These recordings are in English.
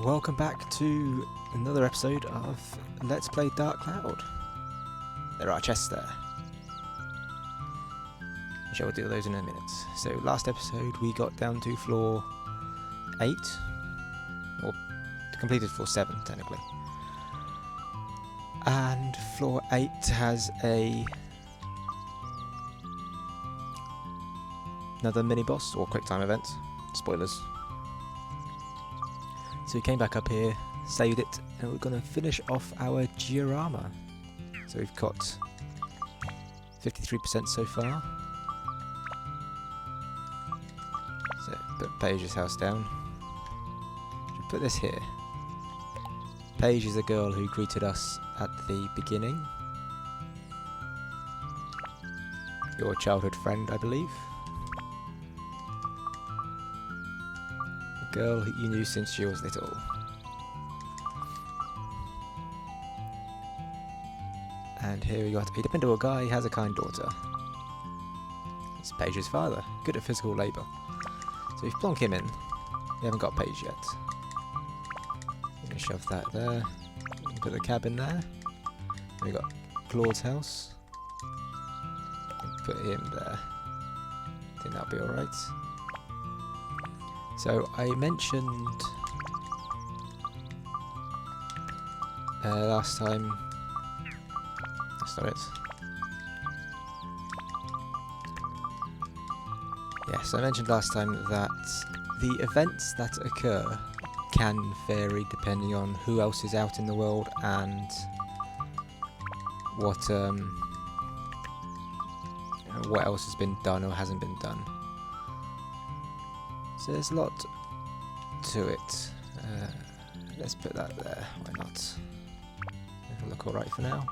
Welcome back to another episode of Let's Play Dark Cloud. There are chests there. I shall do those in a minute. So last episode we got down to floor 8, or completed floor 7 technically. And floor 8 has another mini boss or quick time event. Spoilers. So we came back up here, saved it, and we're going to finish off our diorama. So we've got 53% so far. So put Paige's house down. Should put this here. Paige is the girl who greeted us at the beginning. Your childhood friend, I believe. Girl you knew since she was little. And here we got a dependable guy, has a kind daughter. It's Paige's father, good at physical labour. So we've plonk him in. We haven't got Paige yet. I'm going to shove that there. Put the cabin there. We got Claude's house. Put him there. Think that'll be alright. So I mentioned last time, that's not it. Yes, I mentioned last time that the events that occur can vary depending on who else is out in the world and what else has been done or hasn't been done. So there's a lot to it. Let's put that there, why not? It'll look alright for now.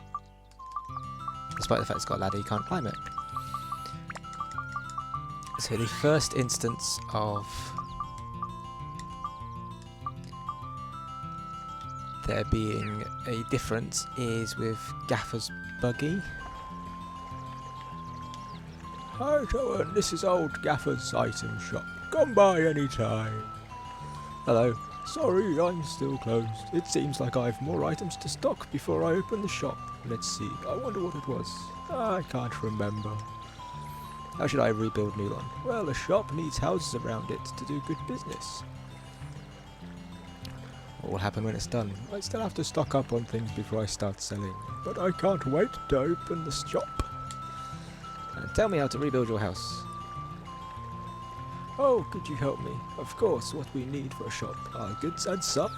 Despite the fact it's got a ladder, you can't climb it. So the first instance of there being a difference is with Gaffer's buggy. Hi Joan, this is old Gaffer's item shop. Come by any time. Hello. Sorry, I'm still closed. It seems like I have more items to stock before I open the shop. Let's see. I wonder what it was. I can't remember. How should I rebuild Nulon? Well, a shop needs houses around it to do good business. What will happen when it's done? I still have to stock up on things before I start selling. But I can't wait to open the shop. Tell me how to rebuild your house. Oh, could you help me? Of course, what we need for a shop are goods and sign.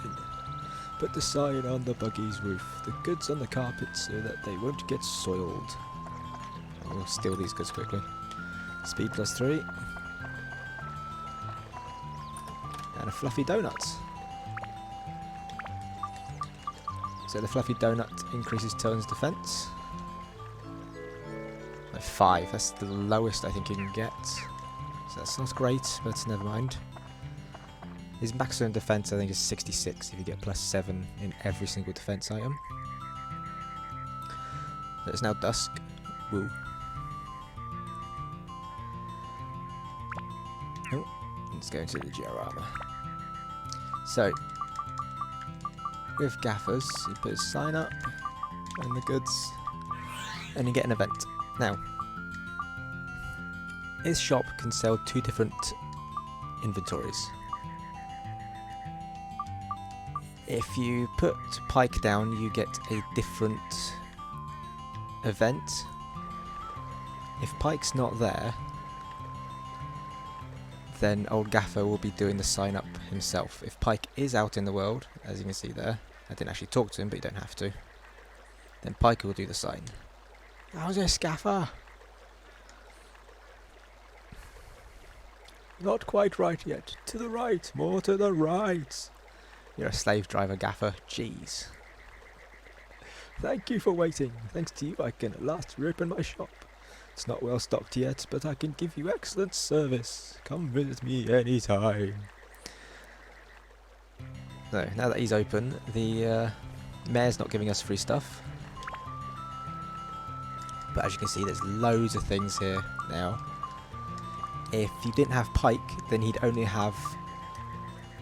Put the sign on the buggy's roof, the goods on the carpet so that they won't get soiled. I'll steal these goods quickly. Speed +3. And a fluffy donut. So the fluffy donut increases Turn's defense. 5, that's the lowest I think you can get. So that's not great, but never mind. His maximum defense I think is 66 if you get +7 in every single defense item. So it's now dusk. Woo. Oh, let's go into the diorama. So, with Gaffers, you put a sign up and the goods, and you get an event. Now, his shop can sell 2 different inventories. If you put Pike down, you get a different event. If Pike's not there, then old Gaffer will be doing the sign up himself. If Pike is out in the world, as you can see there, I didn't actually talk to him, but you don't have to, then Pike will do the sign. How's this, Gaffer? Not quite right yet. To the right. More to the right. You're a slave driver, Gaffer. Jeez. Thank you for waiting. Thanks to you, I can at last reopen my shop. It's not well stocked yet, but I can give you excellent service. Come visit me anytime. So, now that he's open, the mayor's not giving us free stuff. But as you can see, there's loads of things here now. If you didn't have Pike, then he'd only have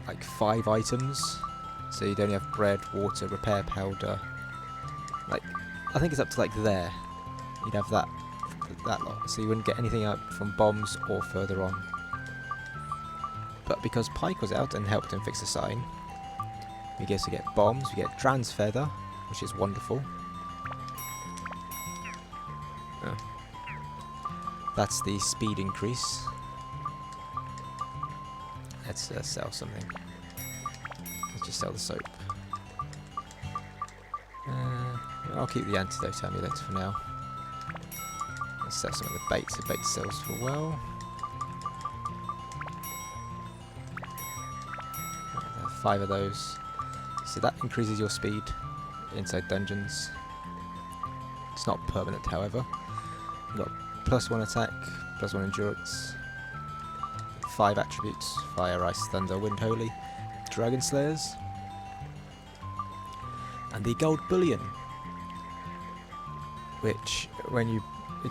like 5 items So you'd only have bread, water, repair powder. Like, I think it's up to like there. You'd have that lot. So you wouldn't get anything out from bombs or further on. But because Pike was out and helped him fix the sign, we get to get bombs, we get Dran's feather, which is wonderful. Oh. That's the speed increase. Let's sell something. Let's just sell the soap. I'll keep the antidote amulet for now. Let's sell some of the baits. The bait sells for well. There are 5 of those. So that increases your speed inside dungeons. It's not permanent, however. You've got +1 attack, +1 endurance, 5 attributes: fire, ice, thunder, wind, holy, dragon slayers, and the gold bullion, which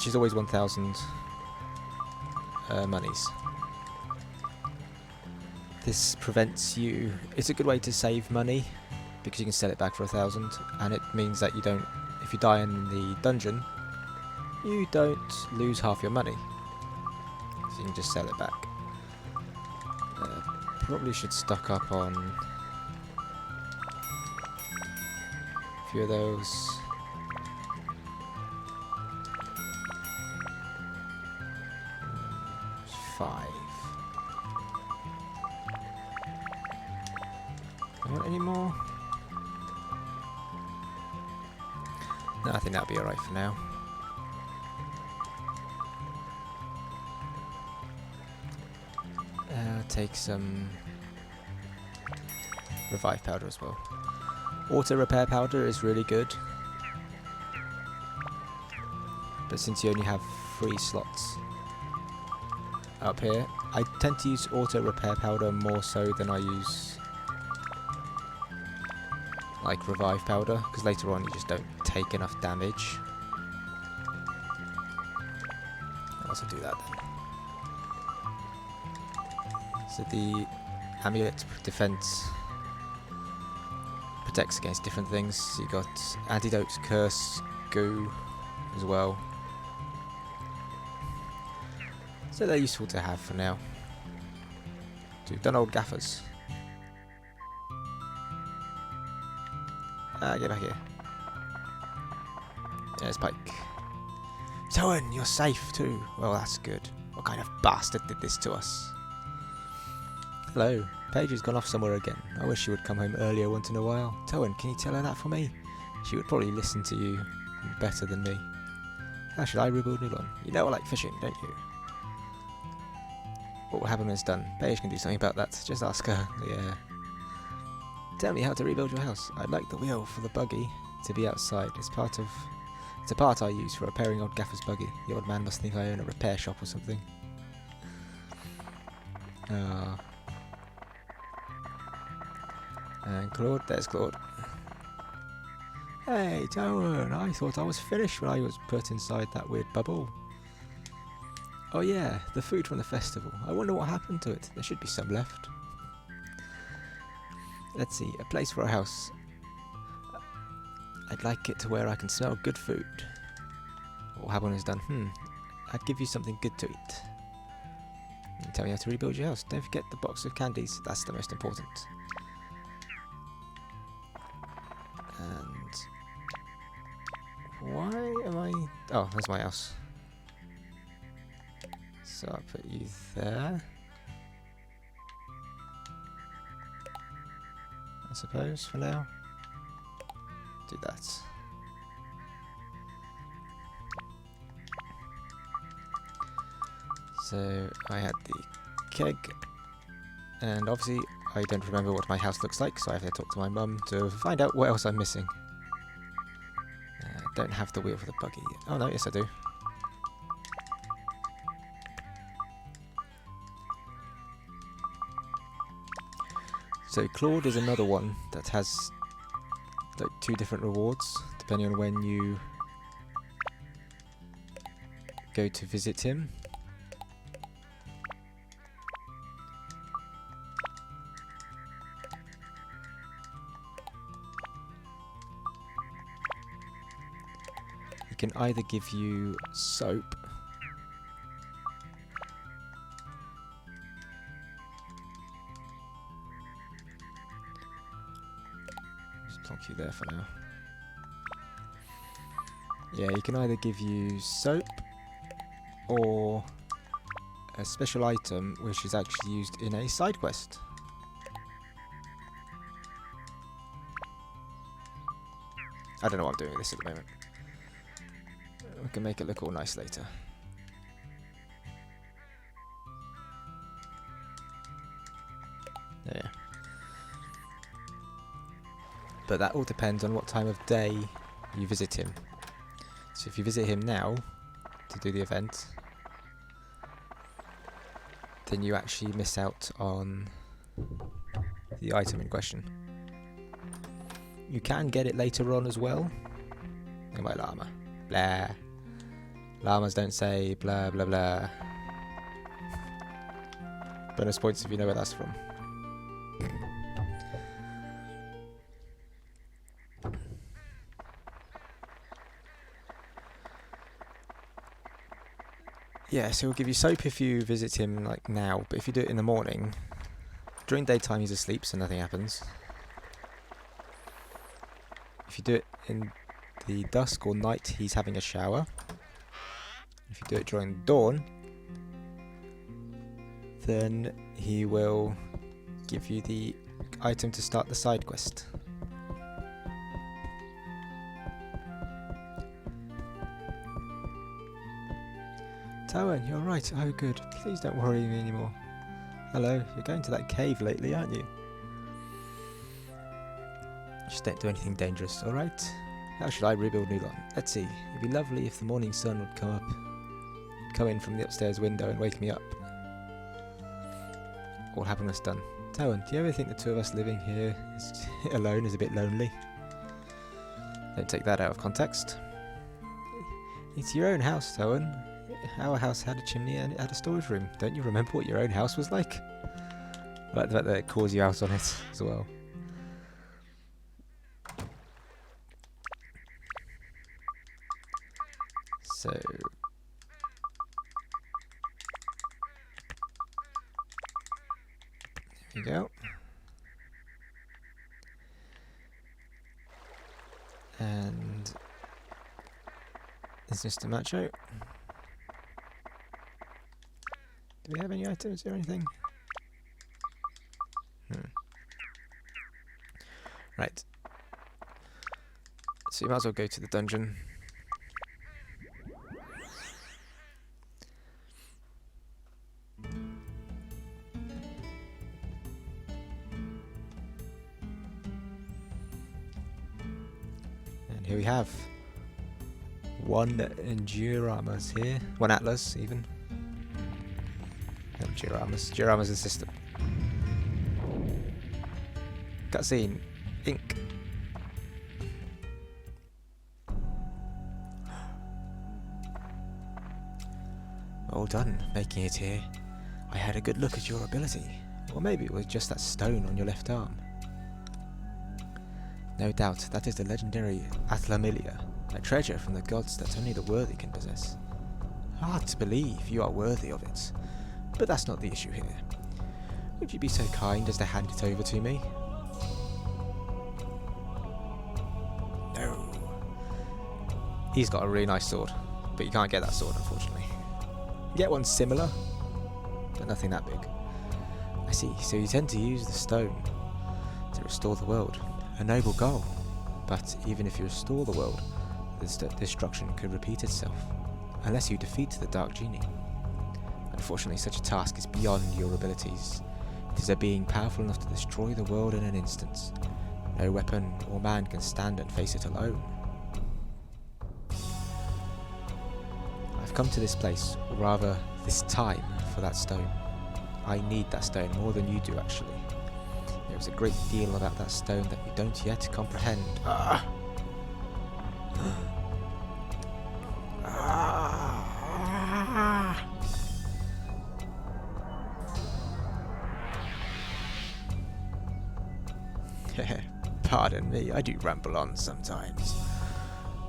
is always 1,000 monies. This prevents you. It's a good way to save money because you can sell it back for 1,000, and it means that you don't. If you die in the dungeon, you don't lose half your money, so you can just sell it back. Probably should stock up on a few of those. Five. Do you want any more? No, I think that'll be alright for now. Take some revive powder as well. Auto repair powder is really good, but since you only have 3 slots up here, I tend to use auto repair powder more so than I use like revive powder, because later on you just don't take enough damage. I'll also do that then. So the amulet defense protects against different things. So you got antidote, curse, goo as well. So they're useful to have for now. So we've done old gaffers. Get back here. There's Pike. Towen, you're safe too. Well, that's good. What kind of bastard did this to us? Hello. Paige has gone off somewhere again. I wish she would come home earlier once in a while. Towen, can you tell her that for me? She would probably listen to you better than me. How should I rebuild Nulon? You know I like fishing, don't you? What will happen when it's done? Paige can do something about that. Just ask her. Yeah. Tell me how to rebuild your house. I'd like the wheel for the buggy to be outside. It's a part I use for repairing old Gaffer's buggy. The old man must think I own a repair shop or something. And Claude, there's Claude. Hey, Towen, I thought I was finished when I was put inside that weird bubble. Oh yeah, the food from the festival. I wonder what happened to it. There should be some left. Let's see, a place for a house. I'd like it to where I can smell good food. What will happen when it's done? I'd give you something good to eat. And tell me how to rebuild your house. Don't forget the box of candies. That's the most important. And why am I... Oh, there's my house. So I'll put you there, I suppose, for now. Do that. So I had the keg, and obviously I don't remember what my house looks like, so I have to talk to my mum to find out what else I'm missing. Don't have the wheel for the buggy. Oh no, yes I do. So Claude is another one that has like 2 different rewards depending on when you go to visit him. can either give you soap. Just plonk you there for now. Yeah, he can either give you soap or a special item which is actually used in a side quest. I don't know what I'm doing with this at the moment. We can make it look all nice later. Yeah. But that all depends on what time of day you visit him. So if you visit him now to do the event, then you actually miss out on the item in question. You can get it later on as well. Look at my llama. Blah. Llamas don't say blah blah blah. Bonus points if you know where that's from. Yeah, so he'll give you soap if you visit him like now, but if you do it in the morning, during daytime he's asleep, so nothing happens. If you do it in the dusk or night, he's having a shower. If you do it during dawn, then he will give you the item to start the side quest. Towen, you're right. Oh, good. Please don't worry me anymore. Hello, you're going to that cave lately, aren't you? Just don't do anything dangerous, alright? How should I rebuild Nulon? Let's see. It'd be lovely if the morning sun would come in from the upstairs window and wake me up. All happiness done. Towen, do you ever think the two of us living here alone is a bit lonely? Don't take that out of context. It's your own house, Towen. Our house had a chimney and it had a storage room. Don't you remember what your own house was like? Like the fact that it calls you out on it as well. So there we go. And is Mr. Macho? Do we have any items or anything? Right. So you might as well go to the dungeon. And here we have one Enduramas here. One Atlas even. No, Dioramas' assistant. Cutscene. Ink. Well done, making it here. I had a good look at your ability. Or maybe it was just that stone on your left arm. No doubt, that is the legendary Athlamilia, a treasure from the gods that only the worthy can possess. Hard to believe you are worthy of it. But that's not the issue here. Would you be so kind as to hand it over to me? No. He's got a really nice sword, but you can't get that sword, unfortunately. You get one similar, but nothing that big. I see, so you tend to use the stone to restore the world. A noble goal. But even if you restore the world, the destruction could repeat itself, unless you defeat the Dark Genie. Unfortunately, such a task is beyond your abilities. It is a being powerful enough to destroy the world in an instant. No weapon or man can stand and face it alone. I've come to this place, or rather, this time, for that stone. I need that stone more than you do, actually. There is a great deal about that stone that we don't yet comprehend. Pardon me, I do ramble on sometimes.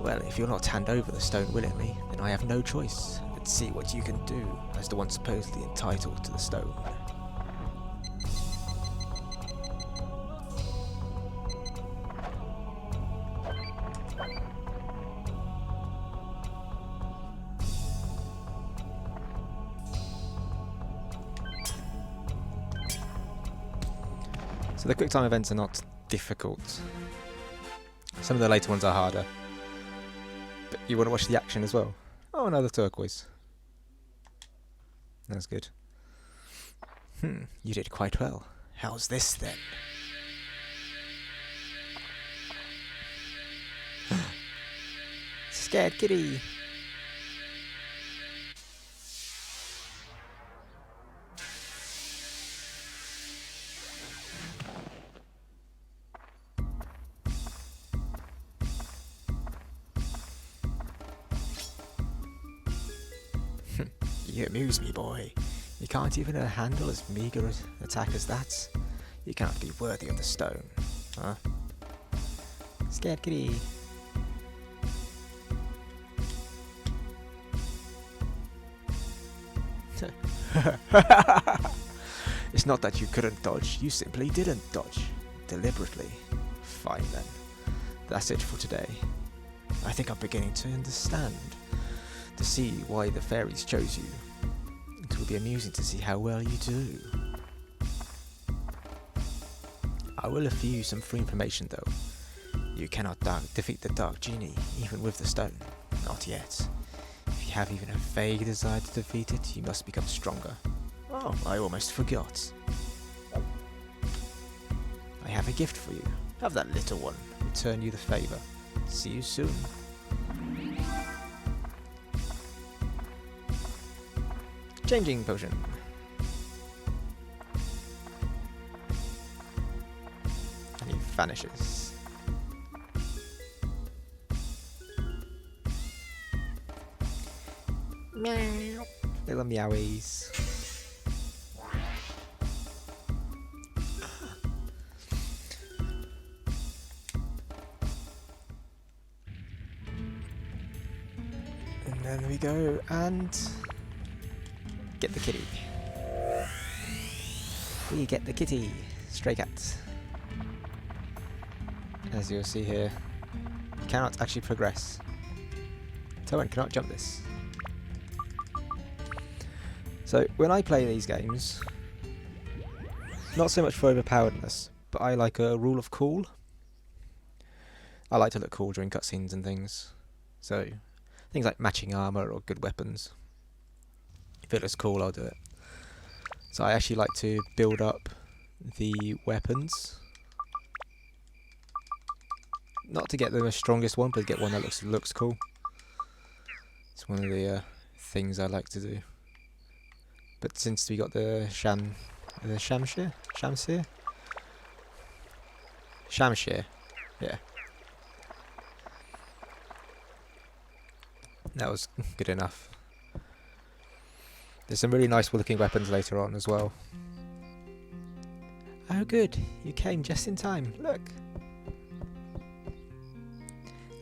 Well, if you'll not hand over the stone willingly, then I have no choice. Let's see what you can do as the one supposedly entitled to the stone. So the quick time events are not difficult. Some of the later ones are harder. But you want to watch the action as well. Oh, another turquoise. That's good. You did quite well. How's this then? Scared kitty. You amuse me, boy. You can't even handle as meagre an attack as that. You cannot be worthy of the stone, huh? Scared kitty. It's not that you couldn't dodge, you simply didn't dodge. Deliberately. Fine then. That's it for today. I think I'm beginning to understand. To see why the fairies chose you. It will be amusing to see how well you do. I will offer you some free information though. You cannot defeat the Dark Genie, even with the stone. Not yet. If you have even a vague desire to defeat it, you must become stronger. Oh, I almost forgot. I have a gift for you. Have that little one return you the favour. See you soon. Changing potion. And he vanishes. Meow. Little meowies. And then we go and get the kitty. We get the kitty. Stray cat. As you'll see here, you cannot actually progress. Toan cannot jump this. So when I play these games, not so much for overpoweredness, but I like a rule of cool. I like to look cool during cutscenes and things. So things like matching armor or good weapons. If it looks cool, I'll do it. So I actually like to build up the weapons. Not to get the strongest one, but to get one that looks cool. It's one of the things I like to do. But since we got the Shamshir, yeah. That was good enough. There's some really nice looking weapons later on as well. Oh good, you came just in time, look!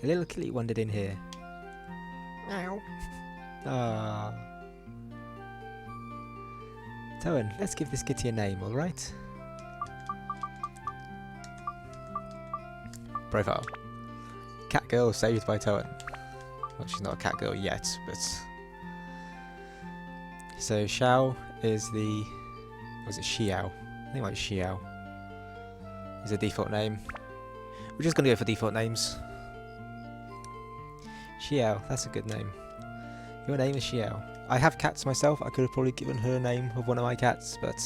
A little kitty wandered in here. Meow. Ah. Toan, let's give this kitty a name, alright? Profile. Cat girl saved by Toan. Well, she's not a cat girl yet, but... So Xiao is the... Was it Xiao? I think it might be Xiao. Is a default name. We're just going to go for default names. Xiao, that's a good name. Your name is Xiao. I have cats myself. I could have probably given her a name of one of my cats, but...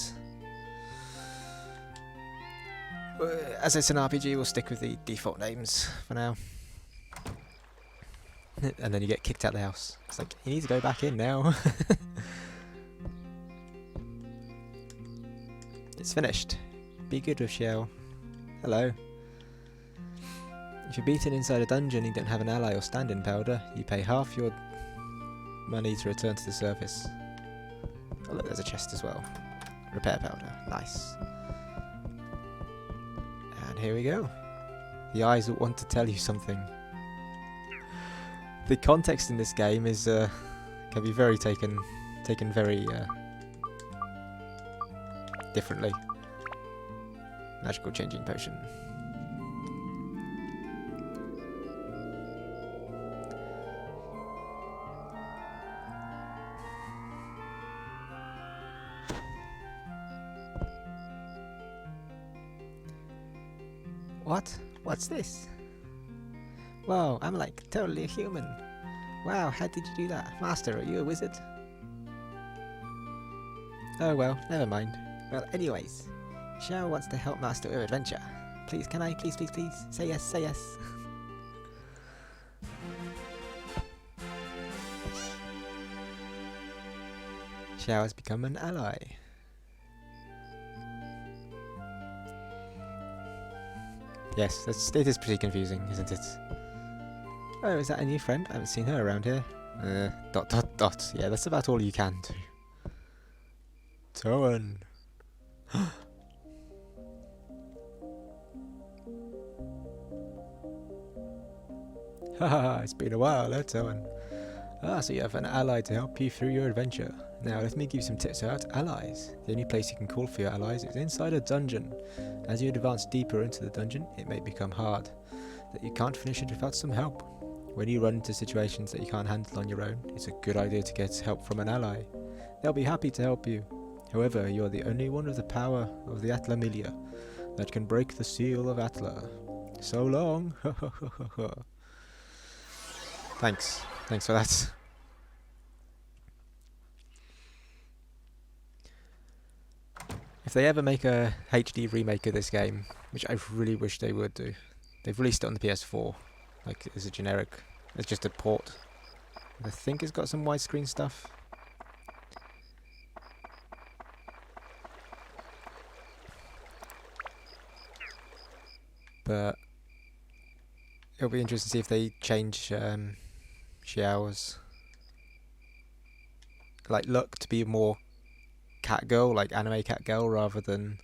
as it's an RPG, we'll stick with the default names for now. And then you get kicked out of the house. It's like, you need to go back in now. It's finished. Be good with Xiao. Hello. If you're beaten inside a dungeon and you don't have an ally or stand-in powder, you pay half your money to return to the surface. Oh look, there's a chest as well. Repair powder. Nice. And here we go. The eyes want to tell you something. the context in this game is can be very taken very differently. Magical changing potion. What? What's this? Whoa, I'm like totally a human. Wow, how did you do that? Master, are you a wizard? Oh well, never mind. Well, anyways, Xiao wants to help Master with adventure. Please, can I? Please, please, please. Say yes, say yes. Xiao has become an ally. Yes, it is pretty confusing, isn't it? Oh, is that a new friend? I haven't seen her around here. ... Yeah, that's about all you can do. Toan. Haha, it's been a while, Toan. Ah, so you have an ally to help you through your adventure. Now, let me give you some tips about allies. The only place you can call for your allies is inside a dungeon. As you advance deeper into the dungeon, it may become hard that you can't finish it without some help. When you run into situations that you can't handle on your own, it's a good idea to get help from an ally. They'll be happy to help you. However, you're the only one with the power of the Atla Milia that can break the seal of Atla. So long. Thanks. Thanks for that. If they ever make a HD remake of this game, which I really wish they would do, they've released it on the PS4, like as a generic, it's just a port. I think it's got some widescreen stuff. But it'll be interesting to see if they change Xiao's like look to be more cat girl, like anime cat girl, rather than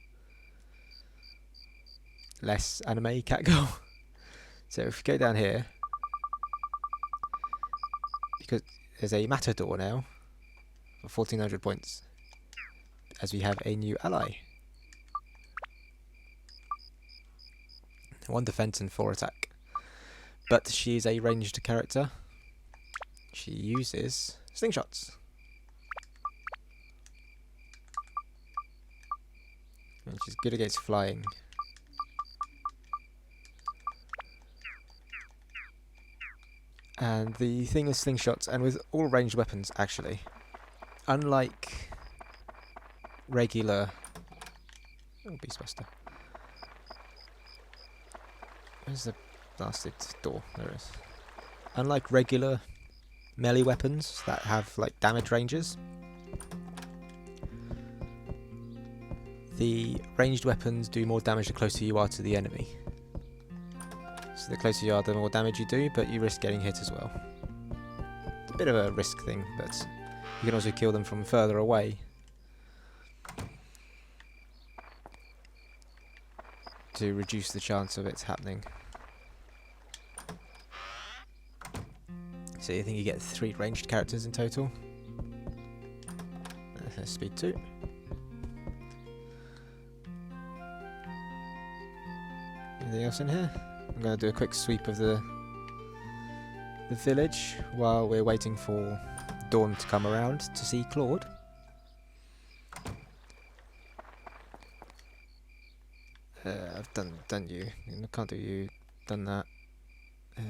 less anime cat girl. So if we go down here, because there's a matador now for 1400 points, as we have a new ally. 1 defense and 4 attack. But she is a ranged character. She uses slingshots. And she's good against flying. And the thing with slingshots, and with all ranged weapons actually, unlike regular... Oh, Beastbuster. Where's the blasted door? There it is. Unlike regular melee weapons that have like damage ranges, the ranged weapons do more damage the closer you are to the enemy. So the closer you are, the more damage you do, but you risk getting hit as well. It's a bit of a risk thing, but you can also kill them from further away to reduce the chance of it happening. So I think you get 3 ranged characters in total. Speed 2. Anything else in here? I'm going to do a quick sweep of the village while we're waiting for Dawn to come around to see Claude. I've done you. I can't do you. Done that.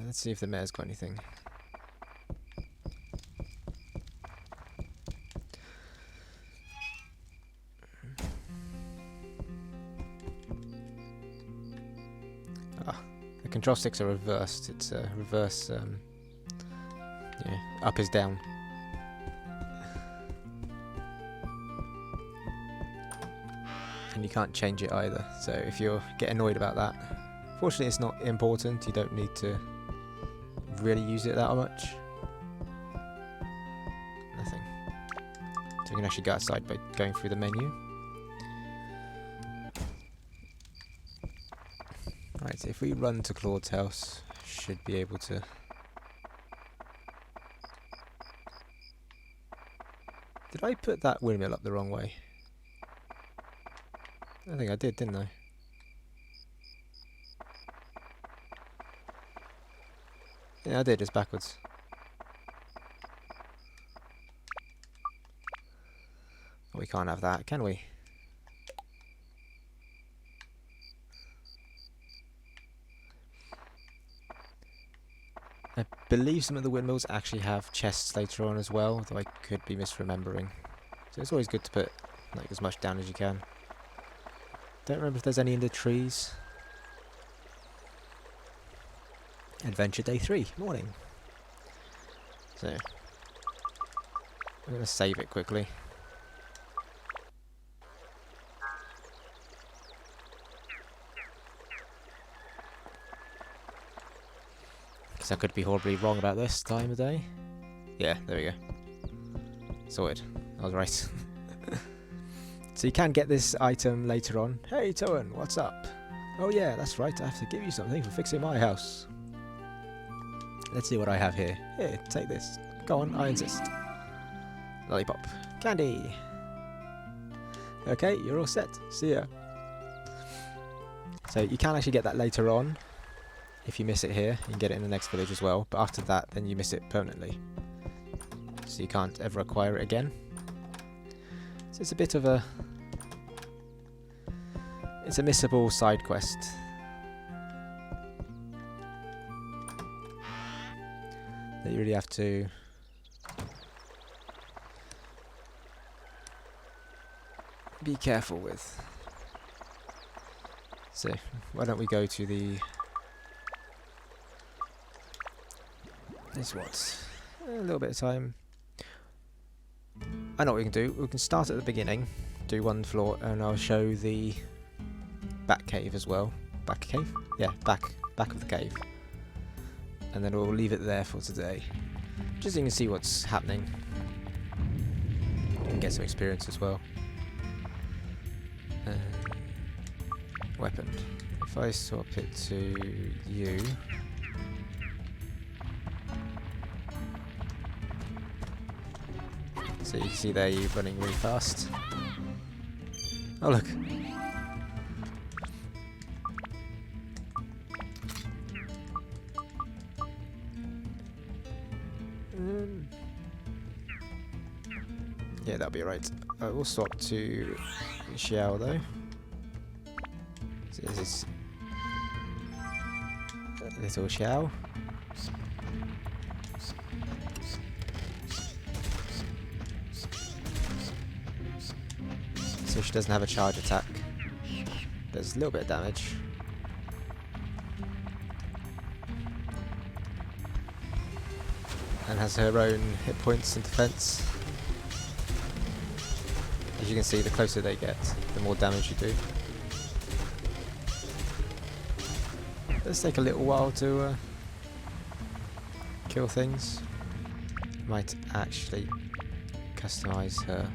Let's see if the mayor's got anything. The control sticks are reversed. It's reverse. Yeah, up is down. And you can't change it either. So if you get annoyed about that, fortunately it's not important. You don't need to really use it that much. Nothing. So you can actually go outside by going through the menu. Right, so if we run to Claude's house, should be able to Did I put that windmill up the wrong way? I think I did, didn't I? Yeah, I did, it's backwards. We can't have that, can we? I believe some of the windmills actually have chests later on as well, though I could be misremembering. So it's always good to put like as much down as you can. Don't remember if there's any in the trees. Adventure day 3, morning. So, I'm going to save it quickly. Because I could be horribly wrong about this time of day. Yeah, there we go. Sorted. I was right. So you can get this item later on. Hey Toan, what's up? Oh yeah, that's right, I have to give you something for fixing my house. Let's see what I have here. Here, take this. Go on, I insist. Lollipop. Candy! Okay, you're all set. See ya. So you can actually get that later on. If you miss it here, you can get it in the next village as well. But after that, then you miss it permanently. So you can't ever acquire it again. So it's a bit of a... It's a missable side quest. That you really have to... be careful with. So, why don't we go to the... This what? A little bit of time. I know what we can do. We can start at the beginning, do one floor, and I'll show the back cave as well. Back cave? Yeah, back of the cave. And then we'll leave it there for today. Just so you can see what's happening. And get some experience as well. Weapon. If I swap it to you... So you can see there you running really fast. Oh look! Yeah, that'll be right. I will swap to Xiao though. So this is little Xiao. So she doesn't have a charge attack. Does a little bit of damage. And has her own hit points and defense. As you can see, the closer they get, the more damage you do. Does take a little while to kill things. Might actually customize her.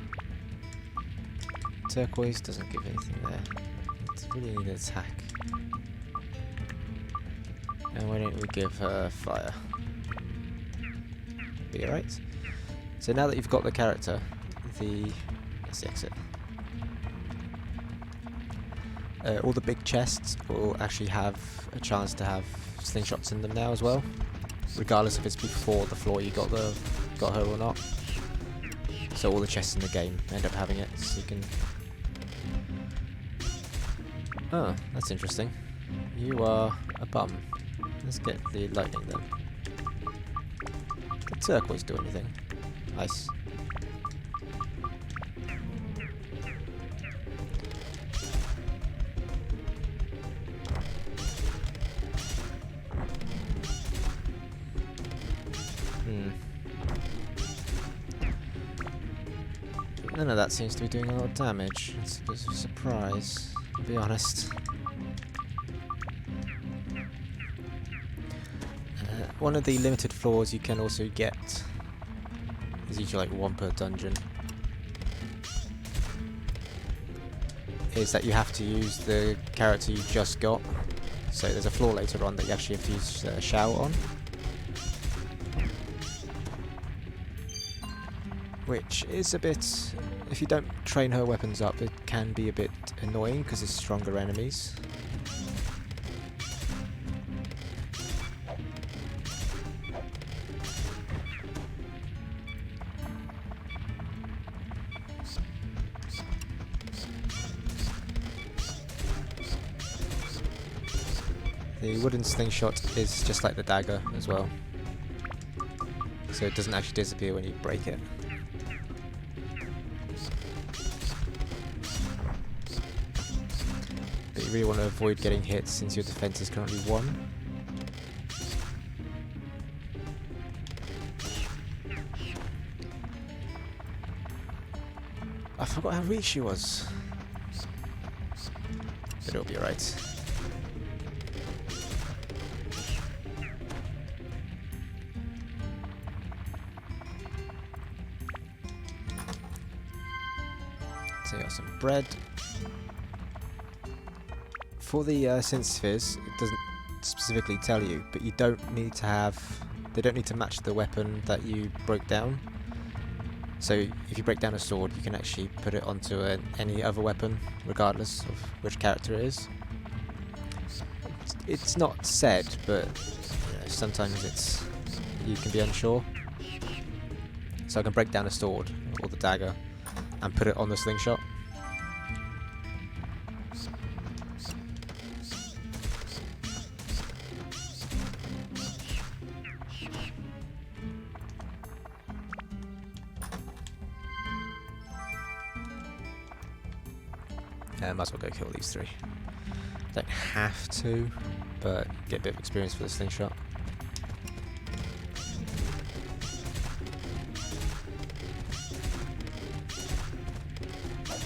Turquoise doesn't give anything there. It's really need an attack. And why don't we give her fire? Be alright. So now that you've got the character, let's exit. All the big chests will actually have a chance to have slingshots in them now as well, regardless if it's before the floor you got her or not. So all the chests in the game end up having it, so you can... Oh, that's interesting. You are a bum. Let's get the lightning then. Did turquoise do anything? Nice. None of that seems to be doing a lot of damage. It's a bit of a surprise, to be honest. One of the limited floors you can also get is usually like one per dungeon. Is that you have to use the character you just got. So there's a floor later on that you actually have to use Xiao on. which is a bit... If you don't train her weapons up, it can be a bit annoying because it's stronger enemies. The wooden slingshot is just like the dagger as well, so it doesn't actually disappear when you break it. But you really want to avoid getting hit since your defense is currently 1. I forgot how weak she was, but it'll be alright. So you got some bread. For the synth spheres, it doesn't specifically tell you, but you don't need to have... They don't need to match the weapon that you broke down. So if you break down a sword, you can actually put it onto any other weapon, regardless of which character it is. It's not said, but you know, sometimes you can be unsure. So I can break down a sword or the dagger and put it on the slingshot. Might as well go kill these 3. Don't have to, but get a bit of experience for the slingshot.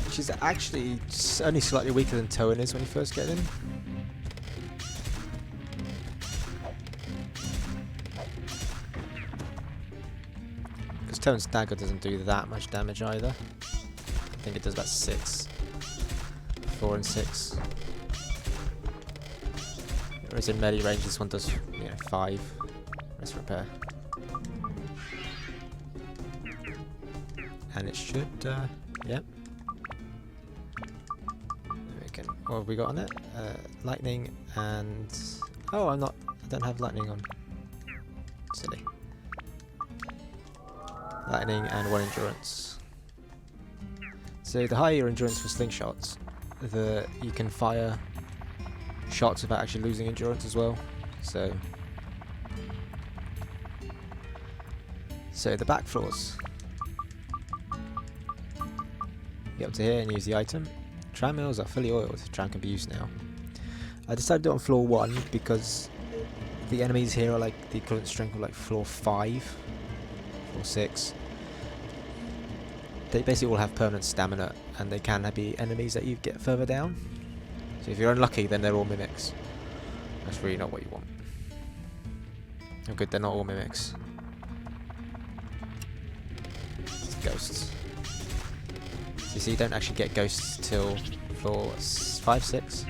Which is actually only slightly weaker than Toan is when you first get in. Because Toan's dagger doesn't do that much damage either. I think it does about 6. 4 and 6. Whereas in melee range, this one does 5. Rest repair. And it should, yep. What have we got on it? Lightning and... Oh, I don't have lightning on. Silly. Lightning and 1 endurance. So the higher your endurance for slingshots, you can fire shots without actually losing endurance as well. So the back floors. Get up to here and use the item. Tram mills are fully oiled. Tram can be used now. I decided to do it on floor 1 because the enemies here are like the equivalent strength of like floor 5, floor 6. They basically all have permanent stamina, and they can be enemies that you get further down. So if you're unlucky, then they're all mimics. That's really not what you want. Oh good, they're not all mimics. It's ghosts. So you see, you don't actually get ghosts till floor 5, 6.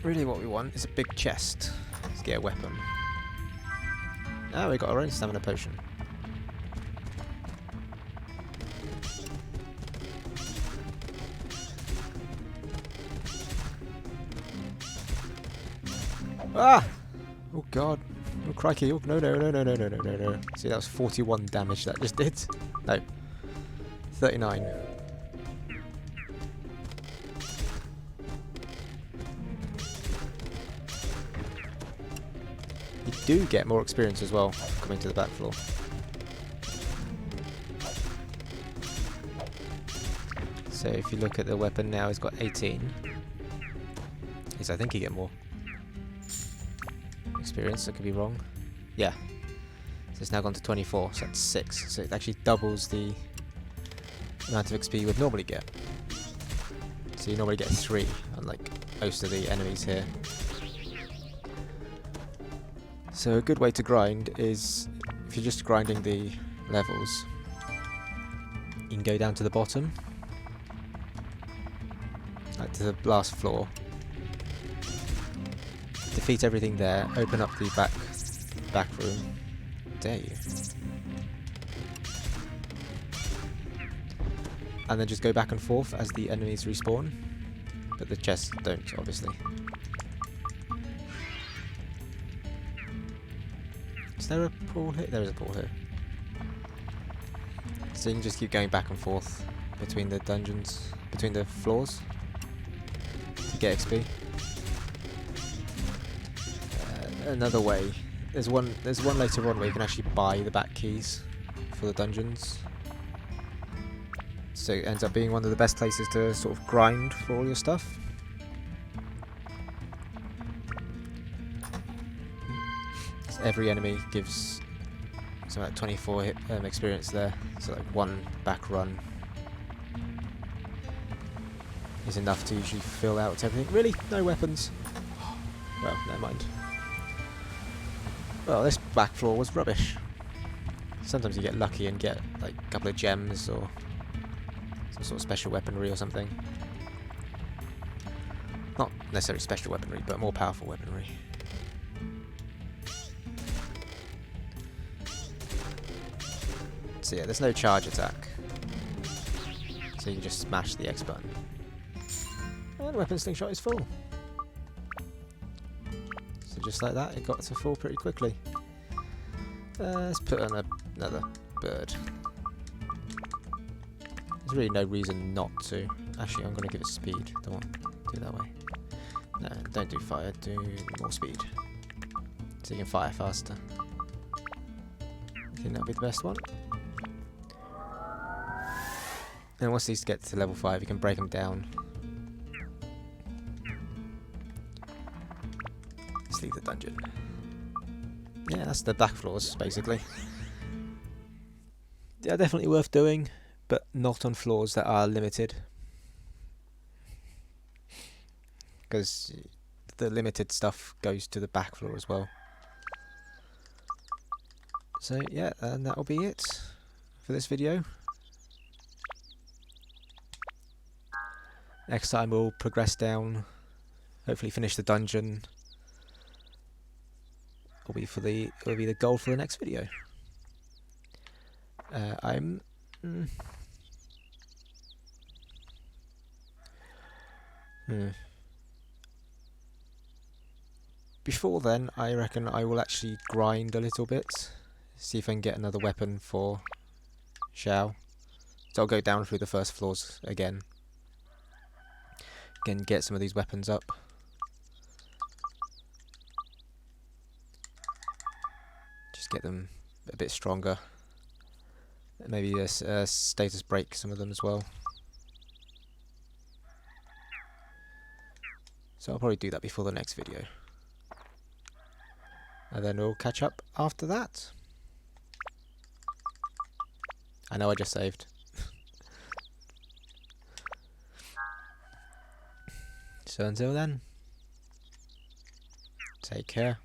Really what we want is a big chest to get a weapon. Now we got our own stamina potion. Ah! Oh god. Oh crikey. Oh no. See, that was 41 damage that just did. No. 39. You do get more experience as well coming to the back floor. So if you look at the weapon now, it's got 18. Yes, I think you get more experience. I could be wrong. Yeah. So it's now gone to 24, so that's 6. So it actually doubles the amount of XP you would normally get. So you normally get 3, unlike most of the enemies here. So a good way to grind is, if you're just grinding the levels, you can go down to the bottom, like to the last floor. Defeat everything there. Open up the back room. Dare you? And then just go back and forth as the enemies respawn, but the chests don't, obviously. Is there a pool here? There is a pool here. So you can just keep going back and forth between the dungeons, between the floors, to get XP. Another way. There's one later on where you can actually buy the back keys for the dungeons. So it ends up being one of the best places to sort of grind for all your stuff. So every enemy gives something like 24 experience there. So like one back run is enough to usually fill out everything. Really? No weapons? Well, never mind. Well, this back floor was rubbish. Sometimes you get lucky and get like a couple of gems or some sort of special weaponry or something. Not necessarily special weaponry, but more powerful weaponry. So yeah, there's no charge attack. So you can just smash the X button. And weapon slingshot is full. So just like that, it got to full pretty quickly. Let's put on another bird. There's really no reason not to. Actually, I'm going to give it speed. Don't want to do it that way. No, don't do fire. Do more speed. So you can fire faster. I think that'll be the best one. And once these get to level 5, you can break them down. Let's leave the dungeon. Yeah, that's the back floors, basically. Yeah, definitely worth doing, but not on floors that are limited. Because the limited stuff goes to the back floor as well. So yeah, and that'll be it for this video. Next time we'll progress down, hopefully finish the dungeon. Will be the goal for the next video. Before then, I reckon I will actually grind a little bit, see if I can get another weapon for Xiao. So I'll go down through the first floors again. Again, get some of these weapons up. Just get them a bit stronger. Maybe status break some of them as well. So I'll probably do that before the next video. And then we'll catch up after that. I know I just saved. So until then, take care.